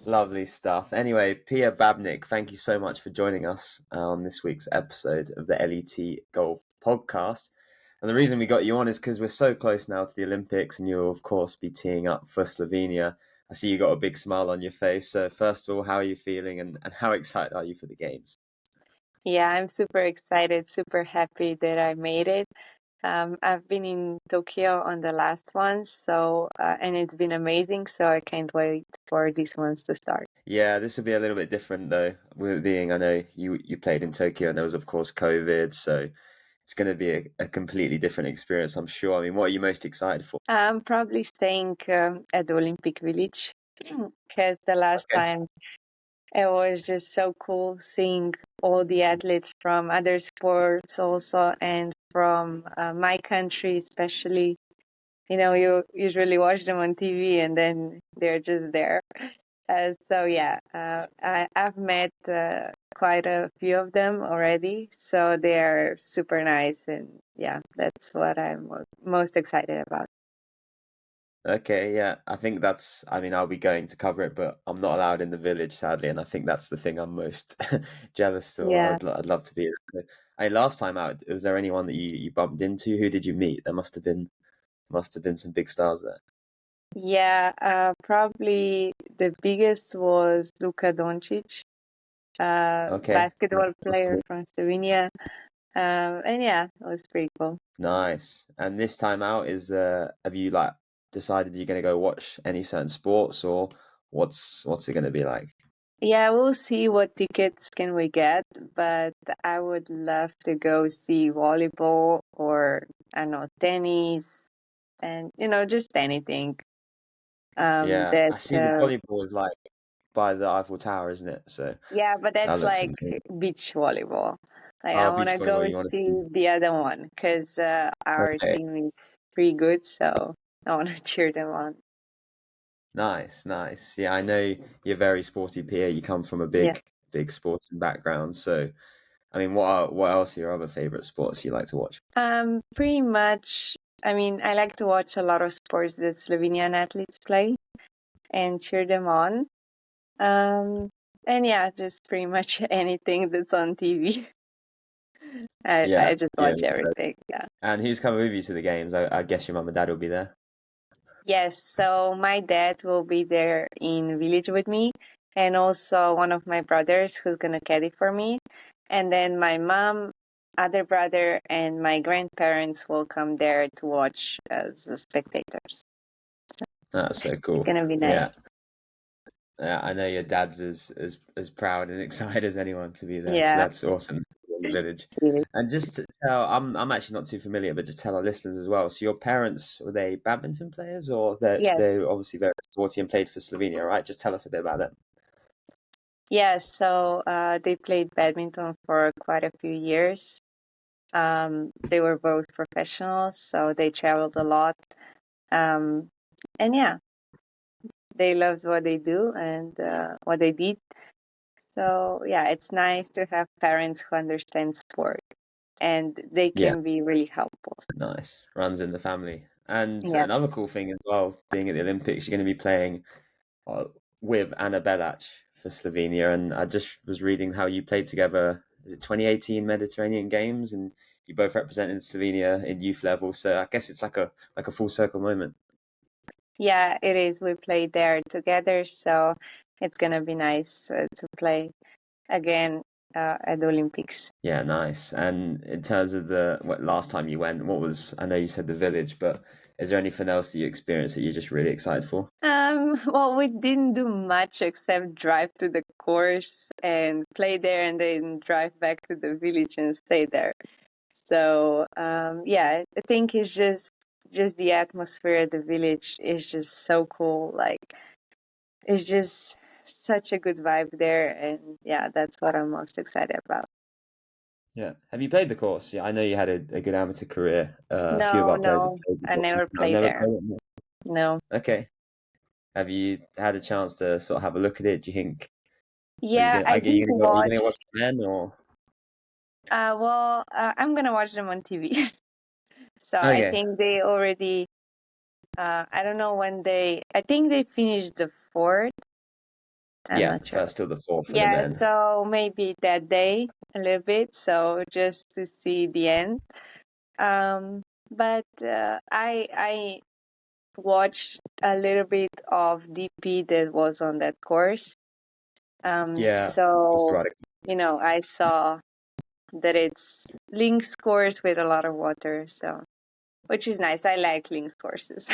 Lovely stuff. Anyway, Pia Babnik, thank you so much for joining us on this week's episode of the LET Golf Podcast. And the reason we got you on is because we're so close now to the Olympics, and you'll, of course, be teeing up for Slovenia. I see you got a big smile on your face. So, first of all, how are you feeling and how excited are you for the games? Yeah, I'm super excited, super happy that I made it. I've been in Tokyo on the last one, and it's been amazing. So I can't wait for these ones to start. Yeah, this will be a little bit different though. With it being, I know you played in Tokyo, and there was, of course, COVID. So, it's going to be a completely different experience, I'm sure. I mean, what are you most excited for? I'm probably staying at the Olympic Village because the last Okay. time it was just so cool seeing all the athletes from other sports also and from my country, especially. You usually watch them on TV and then they're just there. I've met quite a few of them already, so they're super nice, and yeah, that's what I'm most excited about. Okay, yeah. I mean, I'll be going to cover it, but I'm not allowed in the village, sadly, and I think that's the thing I'm most jealous still. Yeah, I'd love to be there. Last time out, was there anyone that you bumped into? Who did you meet? There must have been some big stars there. yeah. Probably the biggest was Luka Doncic, Okay. basketball Must player have from Slovenia, and yeah, it was pretty cool. Nice. And this time out have you like decided you're gonna go watch any certain sports, or what's it gonna be like? Yeah, we'll see what tickets can we get, but I would love to go see volleyball or I don't know, tennis and just anything. Yeah, That I see the volleyball is like by the Eiffel Tower, isn't it? So Yeah, but that that's looks like amazing. beach volleyball. Like I Oh, want beach to volleyball, go you want to see see? the other one because our Okay, team is pretty good, so I want to cheer them on. nice, nice. Yeah, I know you're very sporty, Pierre. You come from a Yeah. big sporting background. So, I mean, what else are your other favorite sports you like to watch? Pretty much. I mean, I like to watch a lot of sports that Slovenian athletes play and cheer them on. Um, and yeah, just pretty much anything that's on TV. Yeah, I just yeah. watch everything. Yeah. And who's coming with you to the games? I guess your mum and dad will be there. Yes. So my dad will be there in village with me, and also one of my brothers who's gonna caddy for me, and then my mom, other brother, and my grandparents will come there to watch as the spectators. That's so It's cool. gonna be nice. Yeah. Yeah, I know your dad's as proud and excited as anyone to be there, so Yeah. that's awesome in the village. Really. And just to tell, I'm actually not too familiar, but just tell our listeners as well. So your parents, were they badminton players, or Yes. they're obviously very sporty and played for Slovenia, right? Just tell us a bit about them. Yes. So they played badminton for quite a few years. They were both professionals, so they traveled a lot. Um, and yeah, they loved what they do and what they did. So yeah, it's nice to have parents who understand sport and they Yeah, can be really helpful. nice. Runs in the family. And Yeah. another cool thing as well, being at the Olympics, you're going to be playing uh, with Anna Belac for Slovenia. And I just was reading how you played together. Is it 2018 Mediterranean Games? And you both represented Slovenia in youth level. So I guess it's like a full circle moment. Yeah, it is. We played there together, so it's gonna be nice to play again at the Olympics. Yeah, nice. And in terms of last time you went, I know you said the village, but is there anything else that you experienced that you're just really excited for? Well, we didn't do much except drive to the course and play there and then drive back to the village and stay there. So, yeah, I think it's just the atmosphere at the village is just so cool. Like, it's just such a good vibe there. And yeah, that's what I'm most excited about. Yeah. Have you played the course? Yeah, I know you had a good amateur career. A few of No, our players have no, played the I course. never I've played never there. played it. No. No. Okay. Have you had a chance to sort of have a look at it? Do you think Yeah, I are did you gonna go? Are you watch. gonna watch it again or? I'm gonna watch them on TV. So I Okay. think they already, I don't know when I think they finished the fourth I'm Yeah, not the sure. first till the fourth for the Yeah, men. so maybe that day a little bit, so just to see the end. But I watched a little bit of DP that was on that course. Yeah, that's So right. I saw that it's links course with a lot of water, so which is nice. I like links courses.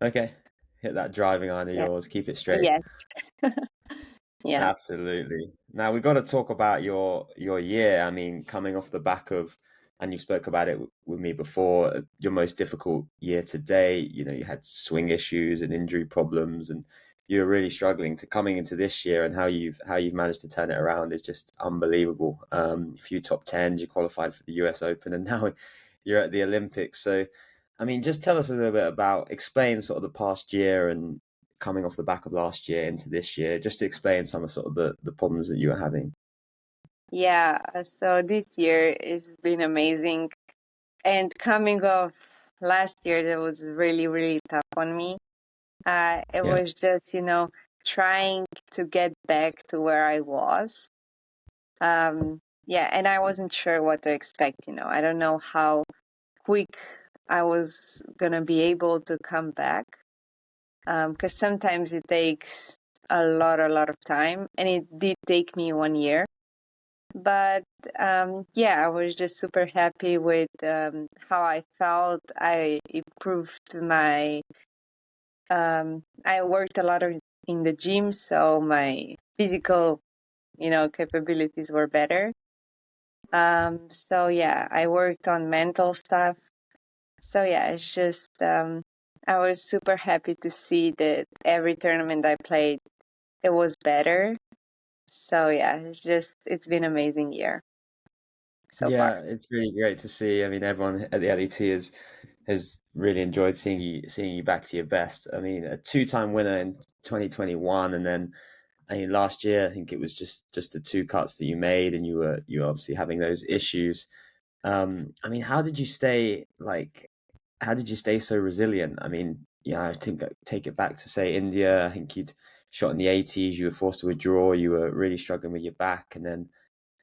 Okay, hit that driving iron of Yeah. yours. Keep it straight. Yes. Yeah. Absolutely. Now we've got to talk about your year. I mean, coming off the back of, and you spoke about it with me before, your most difficult year to date. You know, you had swing issues and injury problems, and you were really struggling. To coming into this year and how you've managed to turn it around is just unbelievable. A few top tens, you qualified for the US Open, and now you're at the Olympics. So, I mean, just tell us a little bit about, explain sort of the past year and coming off the back of last year into this year, just to explain some of sort of the problems that you were having. Yeah. So this year has been amazing. And coming off last year, that was really, really tough on me. It Yeah, was just, trying to get back to where I was. Yeah, and I wasn't sure what to expect. I don't know how quick I was gonna be able to come back. Because sometimes it takes a lot of time, and it did take me 1 year. But yeah, I was just super happy with how I felt. I improved I worked a lot in the gym, so my physical, capabilities were better. So yeah, I worked on mental stuff. So yeah, it's just I was super happy to see that every tournament I played, it was better. So yeah, it's been an amazing year so far. yeah, it's really great to see. I mean, everyone at the LET has really enjoyed seeing you back to your best. I mean, a two-time winner in 2021, and then I mean last year I think it was just the two cuts that you made, and you were obviously having those issues. I mean, how did you stay so resilient? I mean, yeah, I think I take it back to say India. I think you'd shot in the 80s. You were forced to withdraw. You were really struggling with your back, and then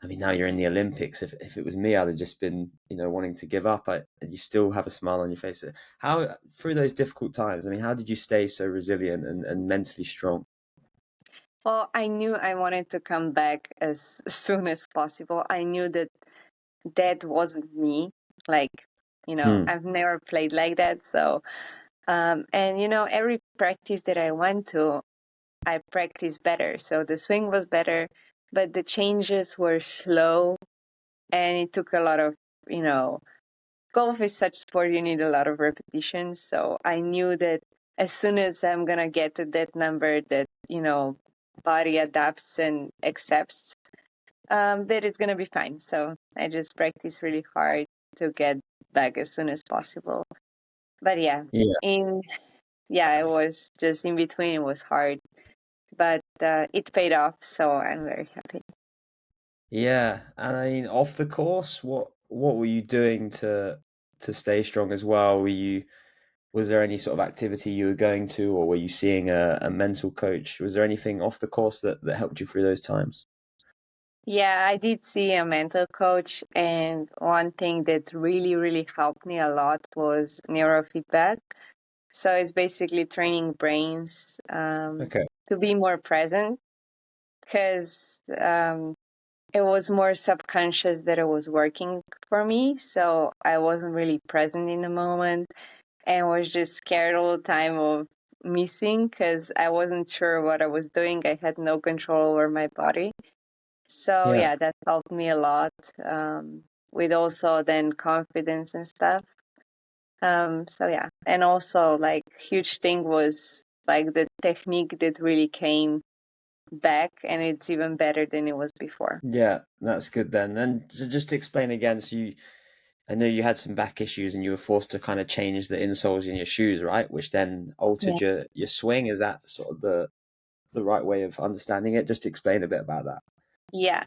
I mean, now you're in the Olympics. If it was me, I'd have just been, wanting to give up. And you still have a smile on your face. How through those difficult times? I mean, how did you stay so resilient and mentally strong? Well, I knew I wanted to come back as soon as possible. I knew that wasn't me. Like, Hmm. I've never played like that. So, and every practice that I went to, I practiced better. So the swing was better, but the changes were slow, and it took a lot of, you know, golf is such sport, you need a lot of repetition. So I knew that as soon as I'm going to get to that number that, body adapts and accepts, that it's going to be fine. So I just practice really hard to get back as soon as possible. But yeah, Yeah. it was just in between, it was hard, but it paid off. So I'm very happy. Yeah. And I mean, off the course, what were you doing to stay strong as well? Was there any sort of activity you were going to, or were you seeing a mental coach? Was there anything off the course that helped you through those times? Yeah, I did see a mental coach, and one thing that really, really helped me a lot was neurofeedback. So it's basically training brains Okay. to be more present, because it was more subconscious that it was working for me. So I wasn't really present in the moment and was just scared all the time of missing because I wasn't sure what I was doing. I had no control over my body. So Yeah. yeah, that helped me a lot with also then confidence and stuff. So yeah, and also like huge thing was like the technique that really came back, and it's even better than it was before. Yeah, that's good then. And so just to explain again, I know you had some back issues and you were forced to kind of change the insoles in your shoes, right? Which then Yeah. altered your swing. Is that sort of the right way of understanding it? Just to explain a bit about that. Yeah.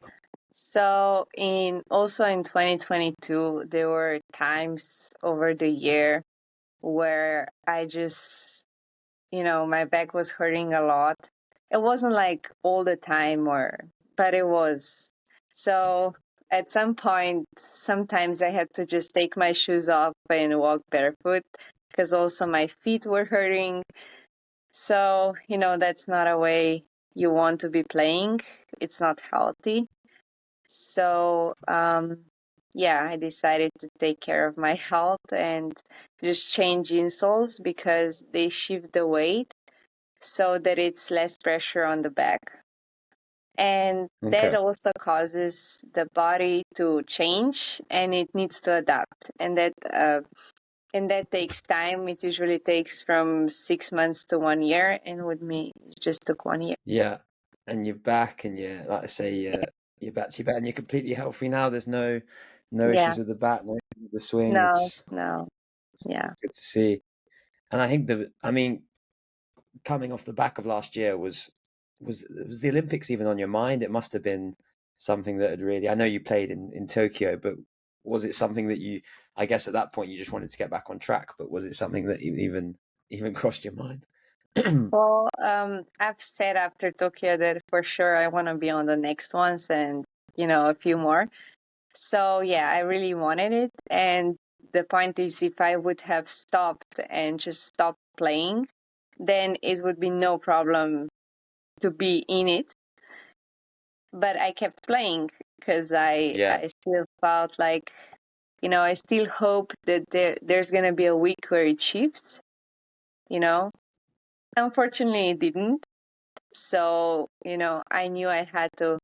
So in 2022, there were times over the year where I just, my back was hurting a lot. it wasn't like all the time, but it was. So at some point, sometimes I had to just take my shoes off and walk barefoot because also my feet were hurting. So, that's not a way you want to be playing. It's not healthy. So, yeah, I decided to take care of my health and just change insoles because they shift the weight so that it's less pressure on the back. And that Okay. also causes the body to change and it needs to adapt. And that takes time. It usually takes from 6 months to 1 year, and with me, it just took 1 year. Yeah, and you're back, and like I say, you're back to your bed, and you're completely healthy now. There's no Yeah. issues with the back, no issues with the swing. No, It's no. Yeah. good to see. And I think I mean, coming off the back of last year was the Olympics even on your mind? It must have been something that had really. I know you played in Tokyo, but was it something that you? I guess at that point you just wanted to get back on track, but was it something that even crossed your mind? Well, I've said after Tokyo that for sure I want to be on the next ones and, a few more. So, yeah, I really wanted it. And the point is, if I would have stopped and just stopped playing, then it would be no problem to be in it. But I kept playing because Yeah, I still felt like, I still hope that there's going to be a week where it shifts, you know. Unfortunately, it didn't. So, I knew I had to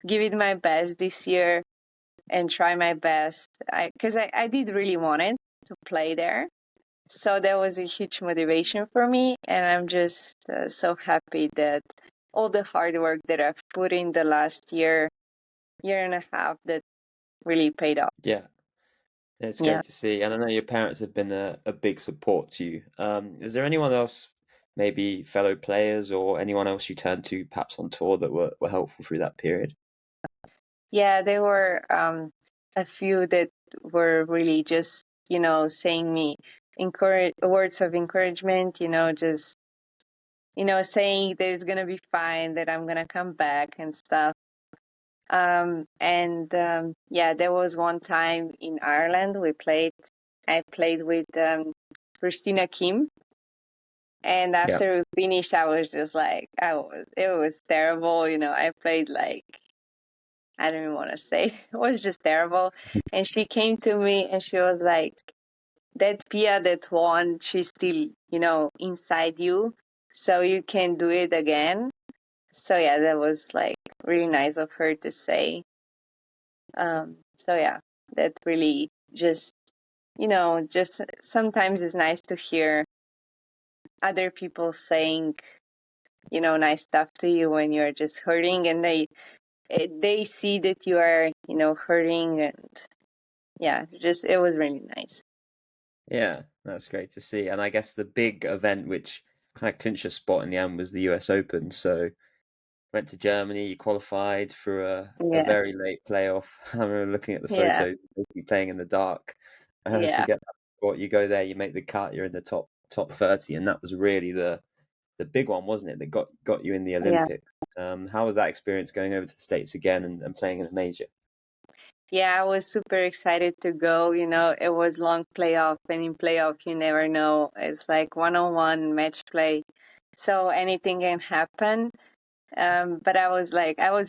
give it my best this year and try my best. Because I did really want it to play there. So that was a huge motivation for me. And I'm just so happy that all the hard work that I've put in the last year and a half, that really paid off. yeah. It's Yeah. great to see. And I know your parents have been a big support to you. Is there anyone else, maybe fellow players or anyone else you turned to perhaps on tour that were helpful through that period? Yeah, there were a few that were really just, saying me words of encouragement, just, saying that it's going to be fine, that I'm going to come back and stuff. And yeah, there was one time in Ireland I played with Christina Kim. And Yeah. after we finished, I was just like, it was terrible. I played like, I don't even want to say, it was just terrible. And she came to me and she was like, that Pia that won, she's still, inside you. So you can do it again. So yeah, that was like really nice of her to say. So yeah, that really just, just sometimes it's nice to hear other people saying, nice stuff to you when you're just hurting and they see that you are, hurting and yeah, just it was really nice. Yeah, that's great to see. And I guess the big event which kind of clinched a spot in the end was the US Open. So went to Germany, you qualified for a Yeah, very late playoff. I remember looking at the yeah, photos, basically playing in the dark to yeah, get that spot. You go there, you make the cut, you're in the top 30, and that was really the big one, wasn't it? That got you in the yeah. Olympics. How was that experience going over to the States again and playing in a major? Yeah, I was super excited to go. It was long playoff, and in playoff, you never know. It's like one-on-one match play, so anything can happen. But I was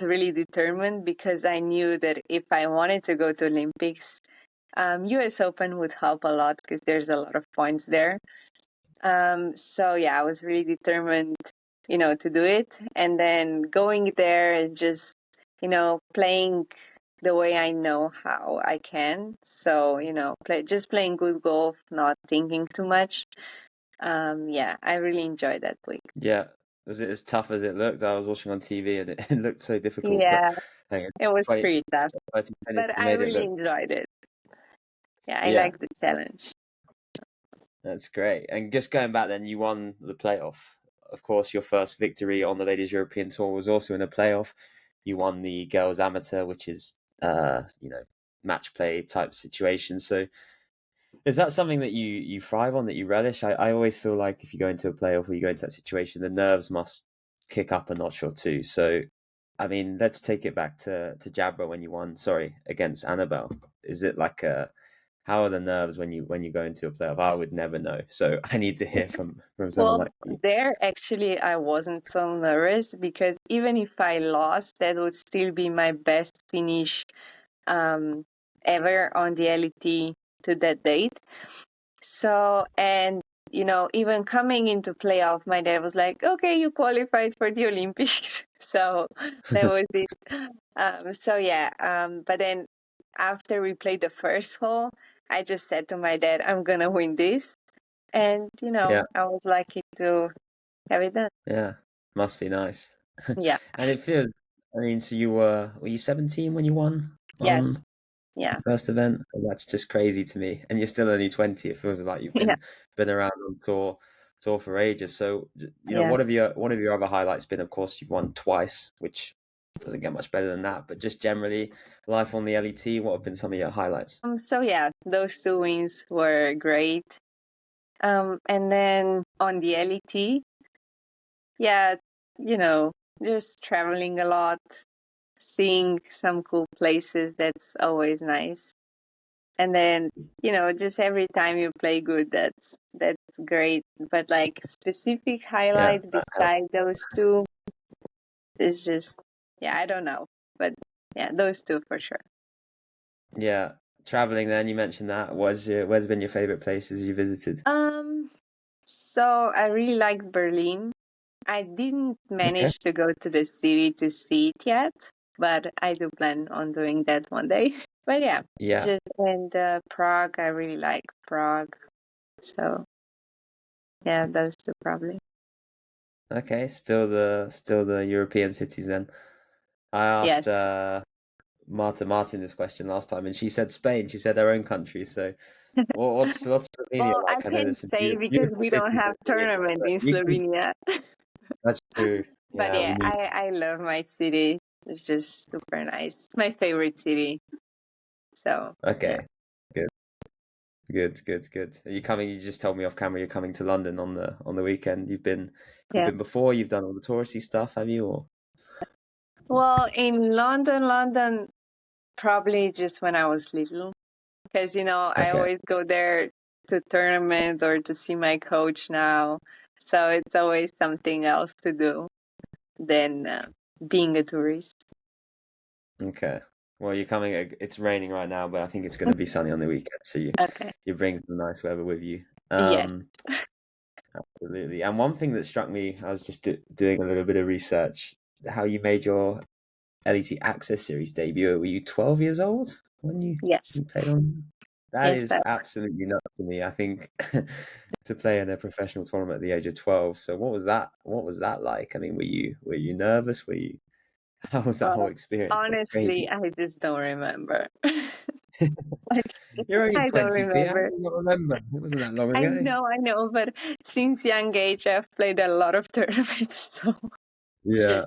really determined because I knew that if I wanted to go to Olympics, US Open would help a lot because there's a lot of points there. So yeah, I was really determined, to do it. And then going there and just, playing the way I know how I can. So, just playing good golf, not thinking too much. Yeah, I really enjoyed that week. Yeah, was it as tough as it looked? I was watching on TV and it looked so difficult, but Yeah, hang on, it was 20, pretty tough, 30 minutes, but you I made it really look. enjoyed it. Yeah, I Yeah, like the challenge. that's great. And just going back then, you won the playoff. Of course, your first victory on the Ladies European Tour was also in a playoff. You won the Girls Amateur, which is match play type situation. So is that something that you thrive on, that you relish? I always feel like if you go into a playoff or you go into that situation, the nerves must kick up a notch or two. So, I mean, let's take it back to Jabra when you won. Sorry, against Annabelle. Is it like a how are the nerves when you go into a playoff? I would never know. So I need to hear from someone Well, like you. there actually I wasn't so nervous because even if I lost, that would still be my best finish um, ever on the LET to that date. So, and even coming into playoff, my dad was like, "Okay, you qualified for the Olympics." So that was it. So yeah, but then after we played the first hole, I just said to my dad, "I'm gonna win this," and Yeah, I was lucky to have it done. yeah, must be nice. Yeah. And it feels. I mean, so were you 17 when you won Yes. on Yeah. first event? That's just crazy to me. And you're still only 20. It feels like you've Yeah. been around on tour for ages. So, Yeah. one of your other highlights been? Of course, you've won twice, which doesn't get much better than that. But just generally, life on the LET. What have been some of your highlights? So yeah, those two wins were great. And then on the LET, yeah, just traveling a lot, seeing some cool places. That's always nice. And then, just every time you play good, that's great. But like specific Yeah, highlight that helps. beside those two is just, yeah, I don't know. But yeah, those two for sure. Yeah, traveling. Then you mentioned that. Where's been your favorite places you visited? So I really like Berlin. I didn't Okay. manage to go to the city to see it yet, but I do plan on doing that one day. But yeah, Yeah. just and Prague, I really like Prague. So yeah, those two probably. Okay. Still the European cities then. I Yes. asked Marta Martin this question last time, and she said Spain. She said her own country. So, what's Slovenia Well, I like? I know can't there's some say because beautiful we don't cities in have Slovenia, tournament but in you can. Slovenia. That's true. But Yeah, we yeah, need to. I love my city. It's just super nice. It's my favorite city. So yeah. Okay. Good. Good. Good. Good. Are you coming? You just told me off camera you're coming to London on the weekend. You've Yeah. been before. You've done all the touristy stuff, have you? Or Well, in London, probably just when I was little, because I okay. always go there to tournament or to see my coach now. So it's always something else to do than being a tourist. Okay. Well, you're coming. It's raining right now, but I think it's going to be sunny on the weekend, so Okay. you bring some nice weather with you. Yes. Absolutely. And one thing that struck me, I was just doing a little bit of research, how you made your LET Access Series debut. Were you 12 years old when Yes. you played on? That Yes. is absolutely nuts to me. I think to play in a professional tournament at the age of 12. So what was that? What was that like? I mean, were you nervous? How was that whole Well, experience? That's honestly, crazy. I just don't remember. Like, You're only I don't 20, P. How do remember. you not remember? It wasn't that long ago. I know, but since young age, I've played a lot of tournaments. So, Yeah.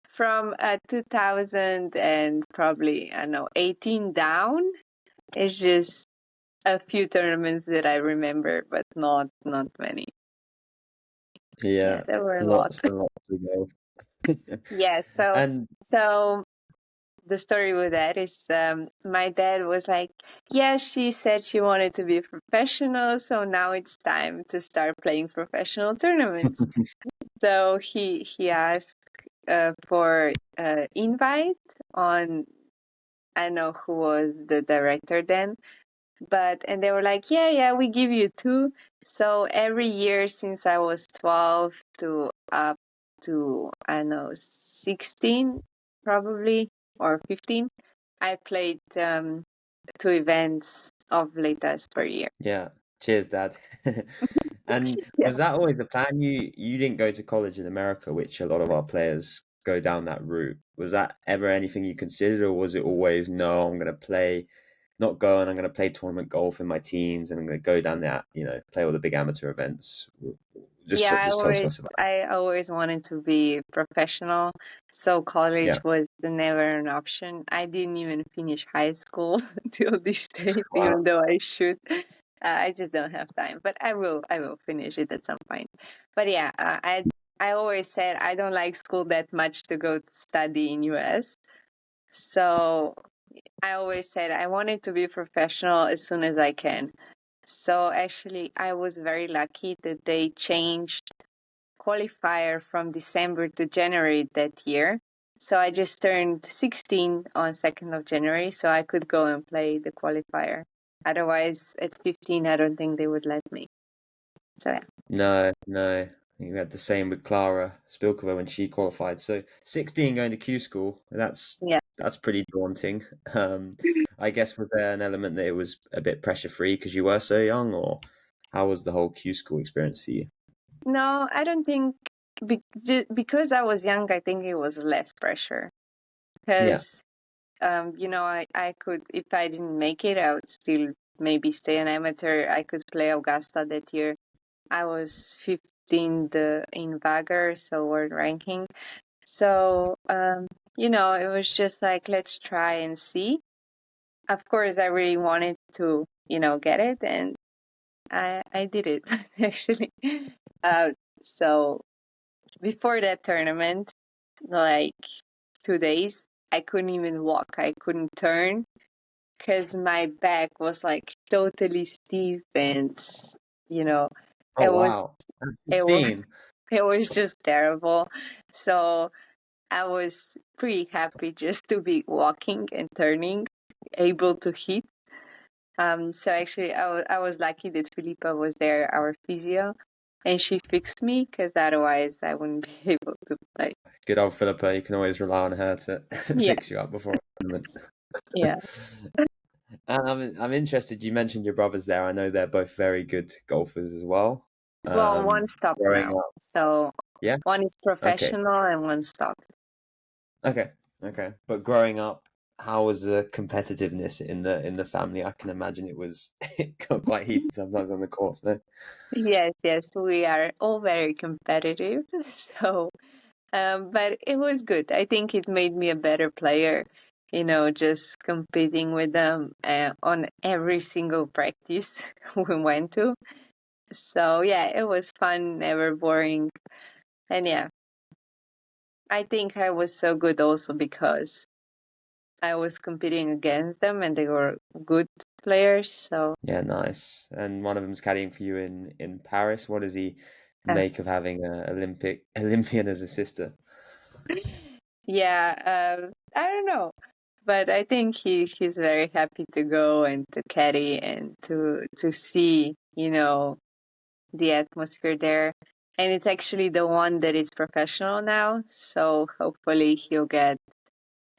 from 2000 and probably, I don't know, 18 down, it's just a few tournaments that I remember, but not many. Yeah, Yeah. there were a lot. Lots and lots to go. Yeah, so And so the story with that is my dad was like, yeah, she said she wanted to be a professional, so now it's time to start playing professional tournaments. So he asked for invite on, I don't know who was the director then, and they were like, yeah, we give you two. So every year since I was 12 to up to, I don't know, 16 probably, or 15, I played two events of Letas per year. yeah, cheers, Dad. And Yeah. was that always the plan? You didn't go to college in America, which a lot of our players go down that route. Was that ever anything you considered, or was it always no? I'm going to play, not go, and I'm going to play tournament golf in my teens, and I'm going to go down that, play all the big amateur events. Yeah, Just tell us about that. I always wanted to be professional, so Yeah. college was never an option. I didn't even finish high school till this day, Wow. even though I should. I just don't have time, but I will finish it at some point. But yeah, I always said I don't like school that much to go to study in US. So I always said I wanted to be professional as soon as I can. So actually, I was very lucky that they changed qualifier from December to January that year. So I just turned 16 on 2nd of January, so I could go and play the qualifier. Otherwise, at 15, I don't think they would let me. So yeah. No, no. You had the same with Clara Spilkova when she qualified. So 16 going to Q school, Yeah. that's pretty daunting. I guess was there an element that it was a bit pressure free because you were so young, or how was the whole Q school experience for you? No, I don't think because I was young, I think it was less pressure. Yeah. Because, I could, if I didn't make it, I would still maybe stay an amateur. I could play Augusta that year. I was 15th in Vagar, so world ranking. So, it was just like, let's try and see. Of course, I really wanted to, get it, and I did it actually. So before that tournament, like 2 days, I couldn't even walk. I couldn't turn because my back was like totally stiff, and you know, Oh it was wow. At it was 16. it was just terrible. So I was pretty happy just to be walking and turning, able to hit. So actually, I was lucky that Filipa was there, our physio, and she fixed me because otherwise I wouldn't be able to play. Good old Philippa, you can always rely on her to Yeah, fix you up before a tournament. yeah. And I'm interested, you mentioned your brothers there. I know they're both very good golfers as well. Well, one stopped Growing now. up. So Yeah. one is Okay. professional and one stopped. Okay. Okay. But growing up, how was the competitiveness in the family? I can imagine it got quite heated sometimes on the course, no? Yes, yes, we are all very competitive. So, but it was good. I think it made me a better player, just competing with them on every single practice we went to. So, yeah, it was fun, never boring. And yeah, I think I was so good also because I was competing against them and they were good players. So, Yeah, nice. And one of them's caddying for you in Paris. What does he uh, make of having a Olympian as a sister? yeah, I don't know. But I think he's very happy to go and to caddy and to see, the atmosphere there. And it's actually the one that is professional now. So hopefully he'll get,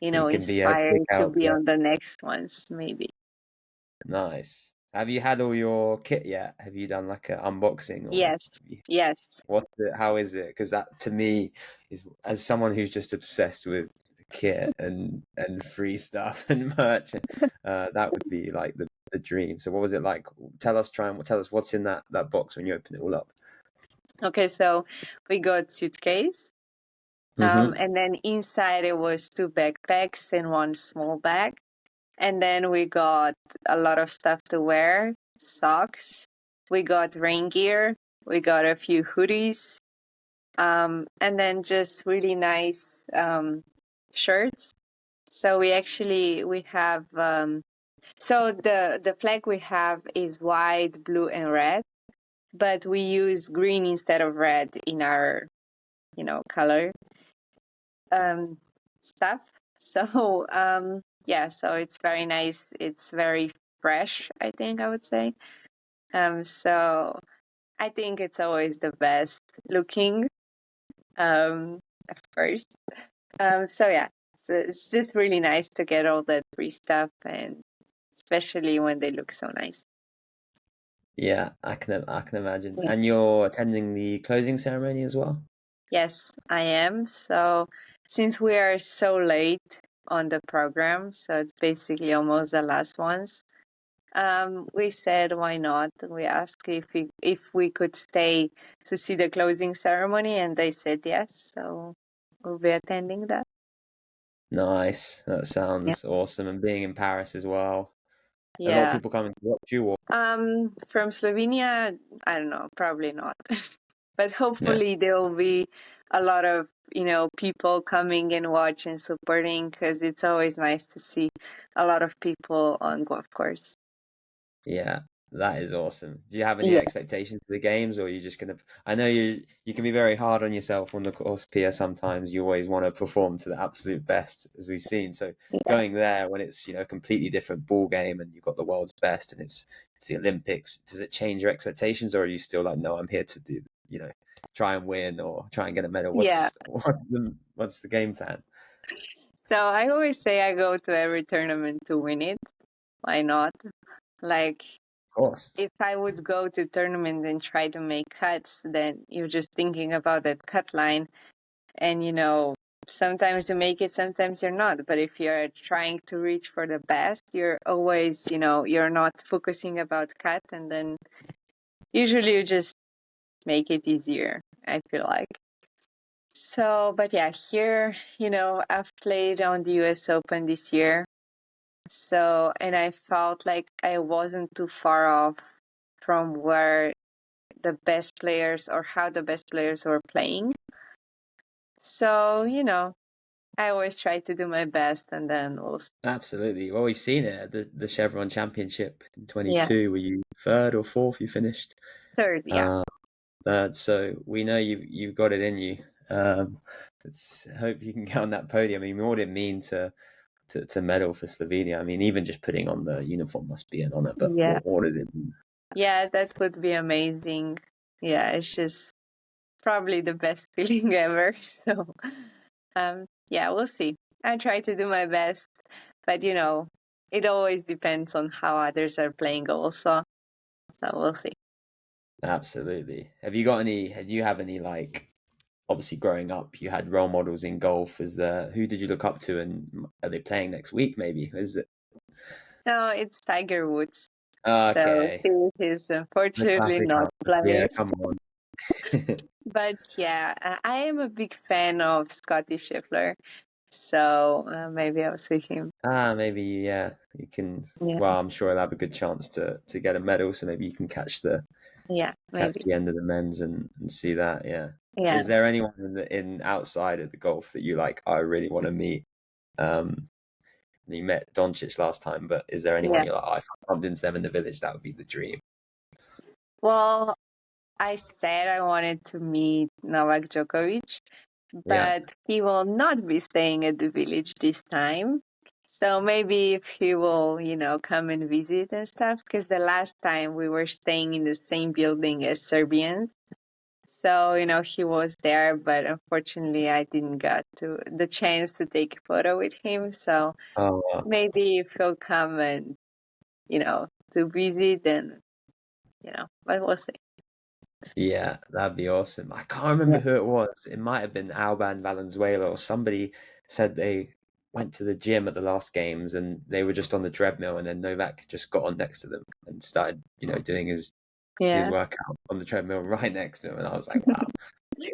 He can be a big inspired to help. be Yeah, on the next ones, maybe. nice. Have you had all your kit yet? Have you done like an unboxing or Yes, yes. what's it? How is it? Because that to me is as someone who's just obsessed with kit and free stuff and merch, that would be like the dream. So what was it like? Tell us what's in that box when you open it all up. Okay, so we got suitcase. Mm-hmm. And then inside it was two backpacks and one small bag. And then we got a lot of stuff to wear, socks. We got rain gear. We got a few hoodies. And then just really nice shirts. So we have so the flag we have is white, blue, and red, but we use green instead of red in our color stuff. So yeah, so it's very nice. It's very fresh, I think I would say. So I think it's always the best looking um at first. So yeah, so it's just really nice to get all that free stuff, and especially when they look so nice. Yeah, I can imagine. Yeah. And you're attending the closing ceremony as well? Yes, I am. So since we are so late on the program, so it's basically almost the last ones. We said why not? We asked if we could stay to see the closing ceremony, and they said yes. So we'll be attending that. Nice. That Yeah. sounds awesome. And being in Paris as well. A lot of Yeah. people coming to watch you. Or From Slovenia, I don't know, probably not. But hopefully there will be a lot of, people coming and watching, supporting, because it's always nice to see a lot of people on golf course. Yeah, that is awesome. Do you have any Yeah. expectations for the games, or are you just gonna? I know you can be very hard on yourself on the course, Pia. Sometimes you always want to perform to the absolute best, as we've seen. So Yeah. going there when it's a completely different ball game and you've got the world's best and it's the Olympics, does it change your expectations, or are you still like, no, I'm here to do try and win or try and get a medal? Yeah. What's the game plan? So I always say I go to every tournament to win it. Why not? Like, Of course, if I would go to tournament and try to make cuts, then you're just thinking about that cut line, and sometimes you make it, sometimes you're not. But if you're trying to reach for the best, you're always, you're not focusing about cut, and then usually you just make it easier, I feel like. So, but yeah, here, I've played on the US Open this year. So, and I felt like I wasn't too far off from where the best players or how the best players were playing. So, I always try to do my best, and then we'll see. absolutely. Well, we've seen it at the Chevron Championship in Yeah, 22. Were you third or fourth? You finished. third, yeah. So we know you've got it in you. Let's hope you can get on that podium. I mean, what would it mean to medal for Slovenia? I mean, even just putting on the uniform must be an honor. But Yeah. what does it mean? Yeah, that would be amazing. Yeah, it's just probably the best feeling ever. So, yeah, we'll see. I try to do my best, but it always depends on how others are playing also. So we'll see. Absolutely. Have you have any like? Obviously, growing up, you had role models in golf. Who did you look up to, and are they playing next week? Maybe is it? No, it's Tiger Woods. So Okay, he's the unfortunately classic not answer. Yeah, playing. come on. But yeah, I am a big fan of Scotty Scheffler. So maybe I'll see him. Maybe yeah. You can. Yeah, Well, I'm sure he'll have a good chance to get a medal. So maybe you can catch the maybe. end of the men's and see that. Yeah. Yeah. Is there anyone in outside of the golf that you like? I really want to meet. You met Doncic last time, but is there anyone Yeah. you're like, oh, if I bumped into them in the village, that would be the dream? Well, I said I wanted to meet Novak Djokovic, Yeah. but he will not be staying at the village this time. So maybe if he will, come and visit and stuff, because the last time we were staying in the same building as Serbians. So, he was there, but unfortunately I didn't get the chance to take a photo with him. So Oh, wow. maybe if he'll come and, to visit, then, but we'll see. Yeah, that'd be awesome. I can't remember who it was. It might have been Alban Valenzuela or somebody said they went to the gym at the last games and they were just on the treadmill and then Novak just got on next to them and started, doing his Yeah. workout on the treadmill right next to him. And I was like, wow,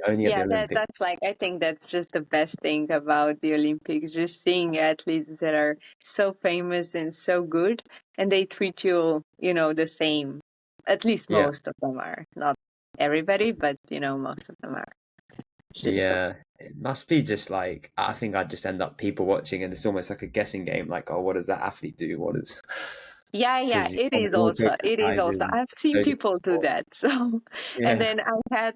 only at the Yeah, Olympics. that's like, I think that's just the best thing about the Olympics, just seeing athletes that are so famous and so good, and they treat you, the same. At least Yeah. most of them are. Not everybody, but, most of them are. It's just so. Yeah, it must be just like I think I'd just end up people watching, and it's almost like a guessing game. Like, oh, what does that athlete do? What is? Yeah, Because it is all also. jokes It is aside, also. in I've seen so different people do sports. that. So, and Yeah, then I had,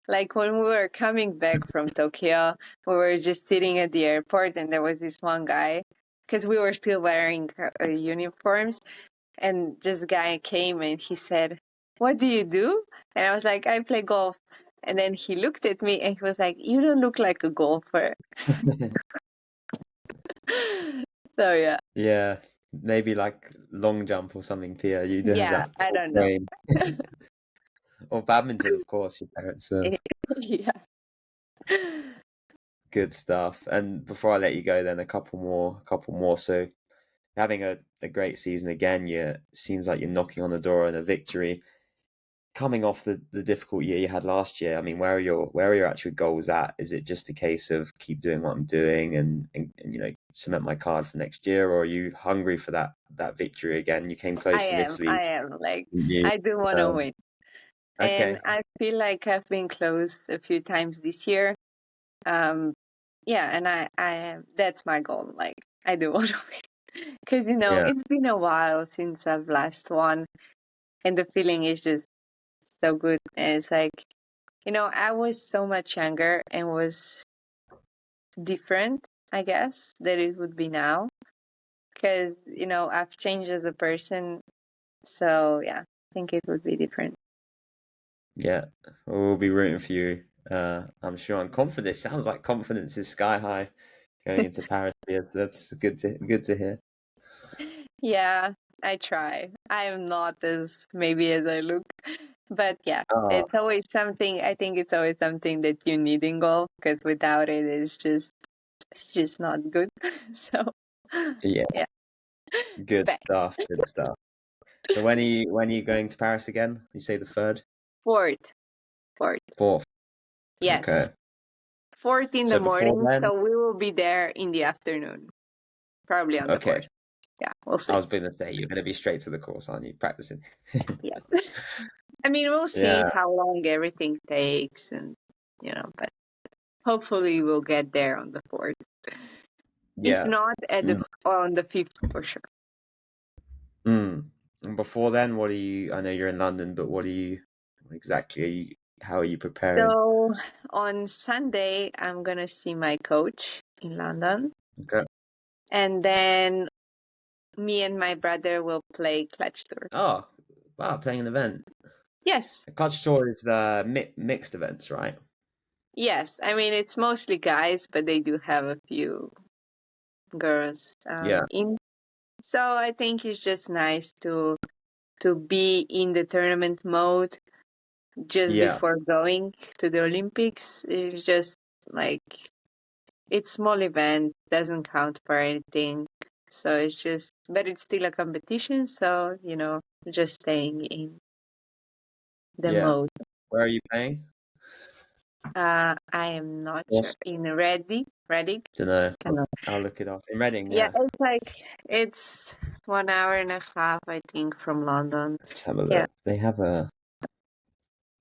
like, when we were coming back from Tokyo, we were just sitting at the airport, and there was this one guy, because we were still wearing uniforms, and this guy came and he said, "What do you do?" And I was like, "I play golf." And then he looked at me and he was like, "You don't look like a golfer." So yeah. yeah. Maybe like long jump or something, Pia. You do have Yeah, that I tall don't know. frame. Or badminton, of course. Your parents were Yeah. good stuff. And before I let you go, then a couple more. So having a great season again. You seems like you're knocking on the door and a victory. Coming off the difficult year you had last year, I mean, where are your actual goals at? Is it just a case of keep doing what I'm doing and cement my card for next year, or are you hungry for that victory again? You came close in Italy, I am like, didn't you? I do want to Um, win. And Okay. I feel like I've been close a few times this year. Yeah, and I that's my goal. Like, I do want to win because Yeah. it's been a while since I've last won, and the feeling is just so good. And it's like, I was so much younger and was different, I guess, that it would be now. Because, I've changed as a person. So, yeah, I think it would be different. Yeah. We'll be rooting for you. I'm sure. And confidence sounds like confidence is sky high going into Paris. Yeah, that's good to hear. Yeah, I try. I am not as maybe as I look. But yeah, Oh, it's always something. I think it's always something that you need in golf because without it, it's just not good. So, yeah. yeah, Good thanks. stuff. Good stuff. So when are you going to Paris again? You say the third, Fourth, fourth. fourth. Yes, Okay. fourth in the So before morning. then, So we will be there in the afternoon, probably on the okay. course. Yeah, we'll I see. was going to say you're going to be straight to the course, aren't you? Practicing. Yes. I mean, we'll see Yeah. how long everything takes, and but hopefully we'll get there on the fourth. If Yeah. not, Mm. on the fifth for sure. Mm. And before then, I know you're in London, but how are you preparing? So on Sunday, I'm gonna see my coach in London, Okay. and then me and my brother will play clutch tour. Oh, wow, playing an event. Yes, A clutch tour is the mixed events, right? yes. I mean, it's mostly guys, but they do have a few girls Yeah. in. So I think it's just nice to be in the tournament mode just Yeah. before going to the Olympics. It's just like it's small event, doesn't count for anything. So but it's still a competition. So, just staying in the Yeah. mode. Where are you playing? I am not sure. Yes. In Reading? Don't know. Cannot. I'll look it up. In Reading, Yeah, yeah. it's 1 hour and a half, I think, from London. Let's have a Yeah. look. They have a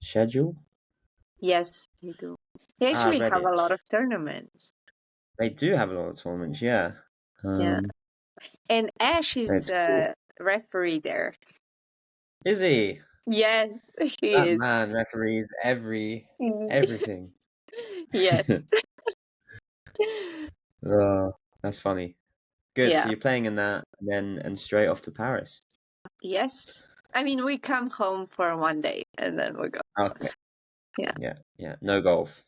schedule? Yes, they do. They Ah, actually have a lot Redditch. of tournaments. They do have a lot of tournaments, yeah. Yeah. And Ash is It's cool. a referee there. Is he? Yes, he That is. man referees everything. Yes. Oh, that's funny. Good. So Yeah. you're playing in that, and straight off to Paris. Yes. I mean, we come home for 1 day and then we go. Okay. Yeah. Yeah. No golf.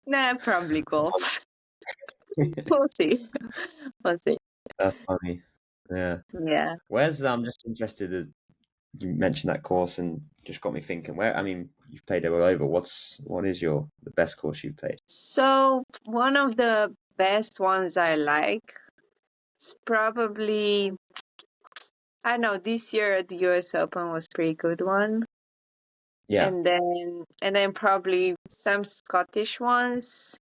Nah, probably golf. We'll see. We'll see. That's funny. Yeah. Yeah. I'm just interested. You mentioned that course and just got me thinking. I mean, you've played it all over. What is the best course you've played? So one of the best ones I like is probably, I don't know, this year at the US Open was pretty good one. Yeah. And then probably some Scottish ones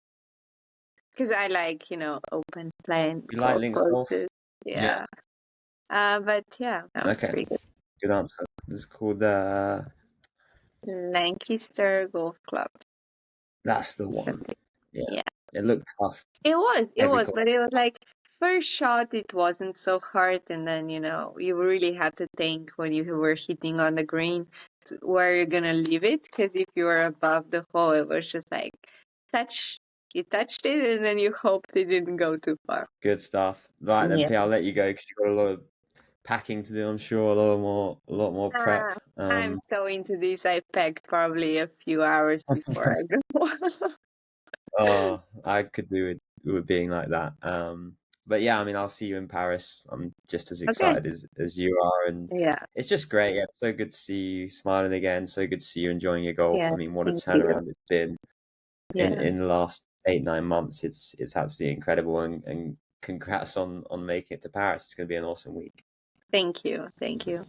because I like, open playing You like links golf? courses. Yeah. Yeah. But yeah, that was Okay. pretty good. Good answer. It's called Lancaster Golf Club. that's the one. Something. Yeah. Yeah. It looked tough. It Every was, course. but it was like first shot it wasn't so hard, and then you really had to think when you were hitting on the green where you're gonna leave it, because if you were above the hole, it was just like you touched it, and then you hoped it didn't go too far. Good stuff. Right then, Yeah. P, I'll let you go because you've got a lot of packing to do. I'm sure a lot more prep. I'm so into this. I pack probably a few hours before I go. Oh, I could do with being like that. But yeah, I mean, I'll see you in Paris. I'm just as Okay. excited as you are, and Yeah. it's just great. Yeah, so good to see you smiling again. So good to see you enjoying your golf. Yeah. I mean, what a Thank you. turnaround it's been Yeah. in the last 8-9 months. It's absolutely incredible, and congrats on making it to Paris. It's going to be an awesome week. Thank you. Thank you.